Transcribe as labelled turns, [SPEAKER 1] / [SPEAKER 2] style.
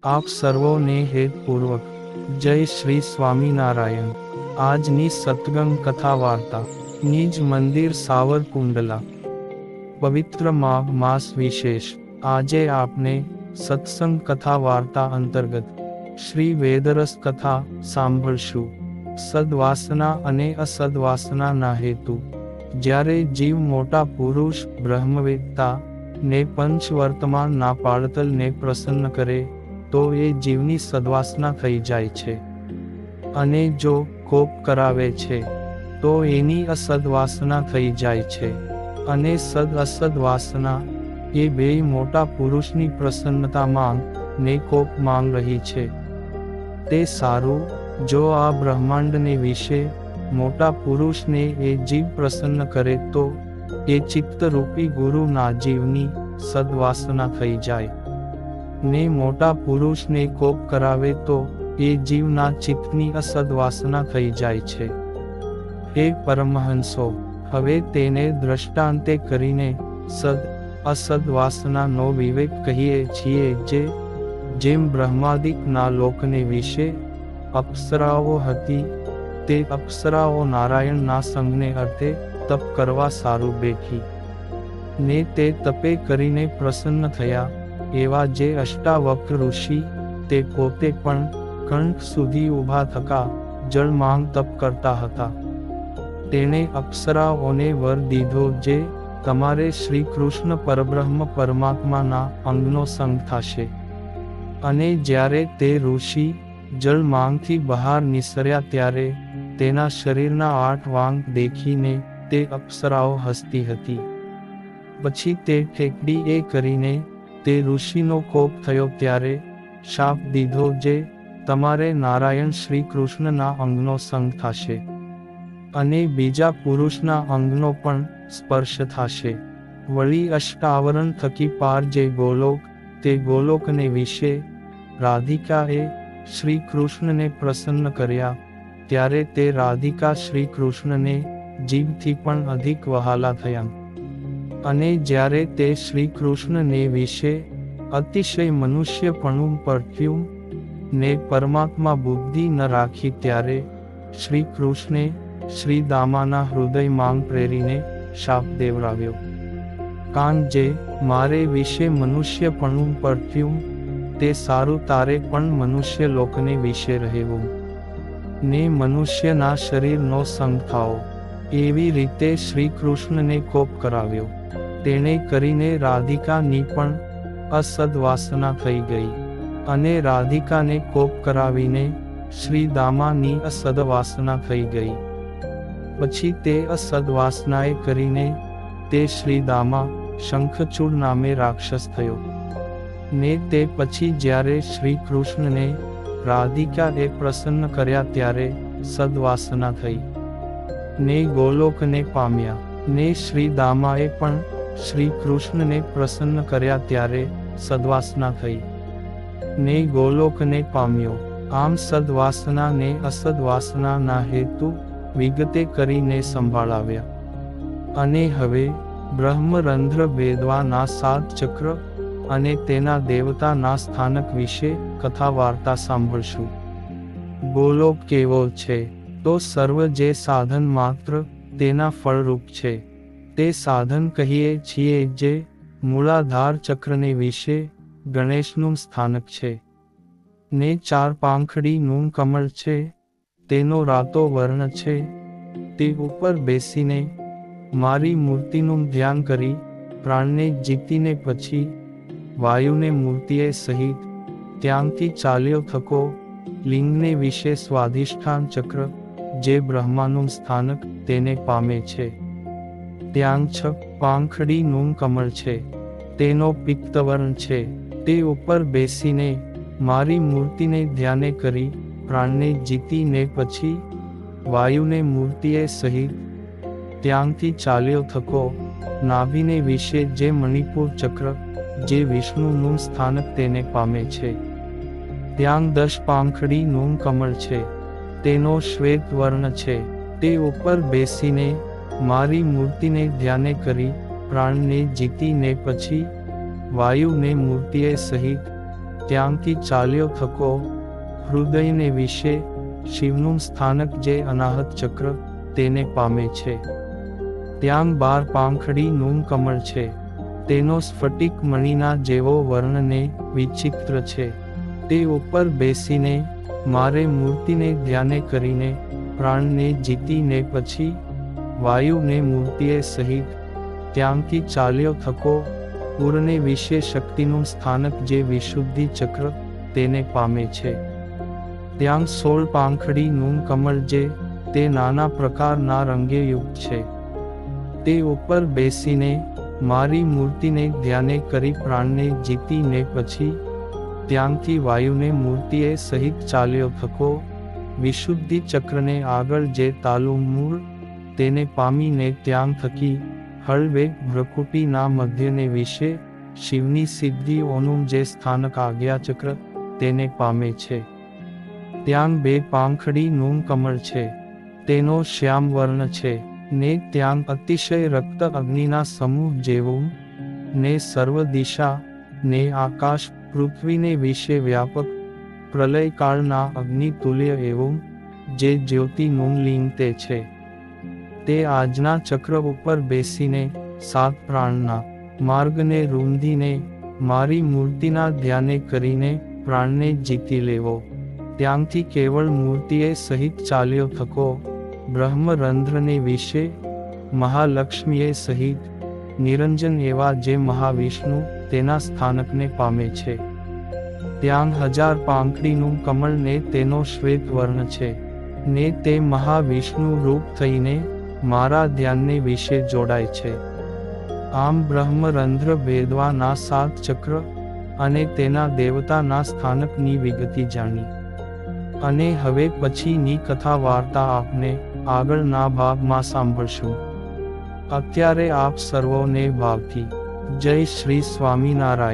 [SPEAKER 1] આપ સર્વોને હેતપૂર્વક જય શ્રી સ્વામિનારાયણ। આજની સત્સંગ કથા વાર્તા નિજ મંદિર સાવરકુંડલા। પવિત્ર માઘ માસ વિશેષ। આજે આપણે સત્સંગ કથા વાર્તા અંતર્ગત શ્રી વેદરસ કથા સાંભળશું। સદ્વાસના અને અસદ્વાસનાના હેતુ। જ્યારે જીવ મોટા પુરુષ બ્રહ્મવેત્તા ને પંચવર્તમાન ના પાળતલ ને પ્રસન્ન કરે તો એ જીવની સદ્વાસના થઈ જાય છે, અને જો કોપ કરાવે છે તો એની અસદ્વાસના થઈ જાય છે। અને અસદ્વાસના એ બેય મોટા પુરુષની પ્રસન્નતા માંગ ને કોપ માંગ રહી છે। તે સારું, જો આ બ્રહ્માંડને વિશે મોટા પુરુષને એ જીવ પ્રસન્ન કરે તો એ ચિત્તરૂપી ગુરુના જીવની સદ્વાસના થઈ જાય, ને મોટા પુરુષને કોપ કરાવે તો એ જીવના ચિત્તની અસદ્વાસના થઈ જાય છે। હે પરમહંસો, હવે તેને દ્રષ્ટાંતે કરીને અસદ્વાસનાનો વિવેક કહીએ છીએ। જેમ બ્રહ્માદિકના લોકને વિશે અપ્સરાઓ હતી, તે અપ્સરાઓ નારાયણના સંગને અર્થે તપ કરવા સારું બેઠી, ને તે તપે કરીને પ્રસન્ન થયા। એવા જે અષ્ટાવક્ર ઋષિ, તે પોતે પણ કંઠ સુધી ઊભા થકા જળ માંગ તપ કરતા હતા। તેણે અપ્સરાઓને વર દીધો જે તમારે શ્રી કૃષ્ણ પરબ્રહ્મ પરમાત્માના અંગનો સંગ થશે। અને જ્યારે તે ઋષિ જળ માંગથી બહાર નિસર્યા ત્યારે તેના શરીરના 8 વાંગ દેખીને તે અપ્સરાઓ હસતી હતી। પછી તે ઠેકડી એ કરીને તે ઋષિનો કોપ થયો ત્યારે શાપ દીધો જે તમારે નારાયણ શ્રી કૃષ્ણના અંગનો સંગ થશે, અને બીજા પુરુષના અંગનો પણ સ્પર્શ થશે। વળી અષ્ટાવરણ થકી પાર જે ગોલોક, તે ગોલોકને વિશે રાધિકાએ શ્રી કૃષ્ણને પ્રસન્ન કર્યા ત્યારે તે રાધિકા શ્રી કૃષ્ણને જીભથી પણ અધિક વહાલા થયા। અને જ્યારે તે શ્રી કૃષ્ણને વિશે અતિશય મનુષ્યપણું પરથ્યું ને પરમાત્મા બુદ્ધિ ન રાખી ત્યારે શ્રી કૃષ્ણે શ્રી દામાના હૃદય માંગ પ્રેરીને શાપ દેવરાવ્યો। કાન જે મારે વિશે મનુષ્યપણું પરથ્યું, તે સારું તારે પણ મનુષ્ય લોકને વિશે રહેવું, ને મનુષ્યના શરીરનો સંગ થાઓ। એવી રીતે શ્રી કૃષ્ણને કોપ કરાવ્યો। તેણે કરીને રાધિકાની પણ અસદ્વાસના થઈ ગઈ, અને રાધિકાને કોપ કરાવીને શ્રી દામાની અસદ્વાસના થઈ ગઈ। પછી તે અસદ્વાસનાએ કરીને તે શ્રી દામા શંખચૂડ નામે રાક્ષસ થયો, ને તે પછી જ્યારે શ્રી કૃષ્ણને રાધિકાએ પ્રસન્ન કર્યા ત્યારે સદ્વાસના થઈ, ને ગોલોકને પામ્યા। ને શ્રી દામાએ પણ શ્રી કૃષ્ણને પ્રસન્ન કર્યા ત્યારે સદ્વાસના થઈ, ને ગોલોકને પામ્યો। આમ સદ્વાસના ને અસદ્વાસનાના હેતુ વિગતે કરીને સંભાળાવ્યા। અને હવે બ્રહ્મરંધ્ર વેદવાના 7 ચક્ર અને તેના દેવતાના સ્થાનક વિશે કથા વાર્તા સાંભળશું। ગોલોક કેવો છે? તો સર્વ જે સાધન માત્ર તેના ફળરૂપ છે તે સાધન કહીએ છીએ। જે મૂળાધાર ચક્રને વિશે ગણેશનું સ્થાનક છે, ને 4 પાંખડીનું કમળ છે, તેનો રાતો વર્ણ છે। તે ઉપર બેસીને મારી મૂર્તિનું ધ્યાન કરી પ્રાણને જીતીને પછી વાયુને મૂર્તિએ સહિત ત્યાંથી ચાલ્યો થકો લિંગને વિશે સ્વાધિષ્ઠાન ચક્ર, જે બ્રહ્માનું સ્થાનક, તેને પામે છે। ત્યાં 6 પાંખડીનું કમળ છે, તેનો પિત્તવર્ણ છે। તે ઉપર બેસીને મારી મૂર્તિને ધ્યાને કરી પ્રાણને જીતીને પછી વાયુને મૂર્તિએ સહિત ત્યાંથી ચાલ્યો થકો નાભિને વિશે જે મણિપુર ચક્ર, જે વિષ્ણુનું સ્થાનક, તેને પામે છે। ત્યાં 10 પાંખડીનું કમળ છે, તેનો શ્વેત વર્ણ છે। તે ઉપર બેસીને મારી મૂર્તિને ધ્યાને કરી પ્રાણને જીતીને પછી વાયુને મૂર્તિએ સહિત ત્યાંથી ચાલ્યો થકો હૃદયને વિશે શિવનું સ્થાનક જે અનાહત ચક્ર તેને પામે છે. ત્યાં 12 પાંખડીનું કમળ છે. તેનો સ્ફટિક મણીના જેવો વર્ણને વિચિત્ર છે. તે ઉપર બેસીને મારે મૂર્તિને ધ્યાને કરીને પ્રાણને જીતીને પછી વાયુને મૂર્તિએ સહિત ત્યાંથી ચાલ્યો થકો પૂરને વિશે શક્તિનું સ્થાનક જે વિશુદ્ધિ ચક્ર તેને પામે છે. ત્યાં 16 પાંખડીનું કમળ જે તે નાના પ્રકારના રંગે યુક્ત છે. તે ઉપર બેસીને મારી મૂર્તિને ધ્યાને કરી પ્રાણને જીતીને પછી ત્યાંથી વાયુને મૂર્તિએ સહિત ચાલ્યો થકો વિશુદ્ધિ ચક્રને આગળ જે તાલુમ મૂળ તેને પામીને ત્યાં થકી હળવે ભ્રકુટીના મધ્યને વિશે શિવની સિદ્ધિઓનું જે સ્થાનક આજ્ઞાચક્ર તેને પામે છે. ત્યાં 2 પાંખડીનું કમળ છે. તેનો શ્યામ વર્ણ છે ને ત્યાં અતિશય રક્ત અગ્નિના સમૂહ જેવું ને સર્વ દિશા ને આકાશ પૃથ્વીને વિશે વ્યાપક પ્રલયકાળના અગ્નિ તુલ્ય એવું જે જ્યોતિનું લિંગ તે છે. તે આજના ચક્ર ઉપર બેસીને 7 પ્રાણના માર્ગને રૂંધીને મારી મૂર્તિના ધ્યાને કરીને પ્રાણને જીતી લેવો. ત્યાંથી કેવળ મૂર્તિએ સહિત ચાલ્યો થકો બ્રહ્મરંધ્રને વિશે મહાલક્ષ્મીએ સહિત નિરંજન એવા જે મહાવિષ્ણુ તેના સ્થાનકને પામે છે. ત્યાં 1000 પાંખડીનું કમળ ને તેનો શ્વેત વર્ણ છે ને તે મહાવિષ્ણુ રૂપ થઈને મારા ધ્યાનને વિશે જોડાય છે. આમ બ્રહ્મરંધ્ર ભેદવાના 7 ચક્ર અને તેના દેવતાના સ્થાનકની વિગતિ જાણી. અને હવે પછીની કથા વાર્તા આપને આગળના ભાગમાં સાંભળશું. અત્યારે આપ સર્વોને ભાવથી જય શ્રી સ્વામિનારાયણ.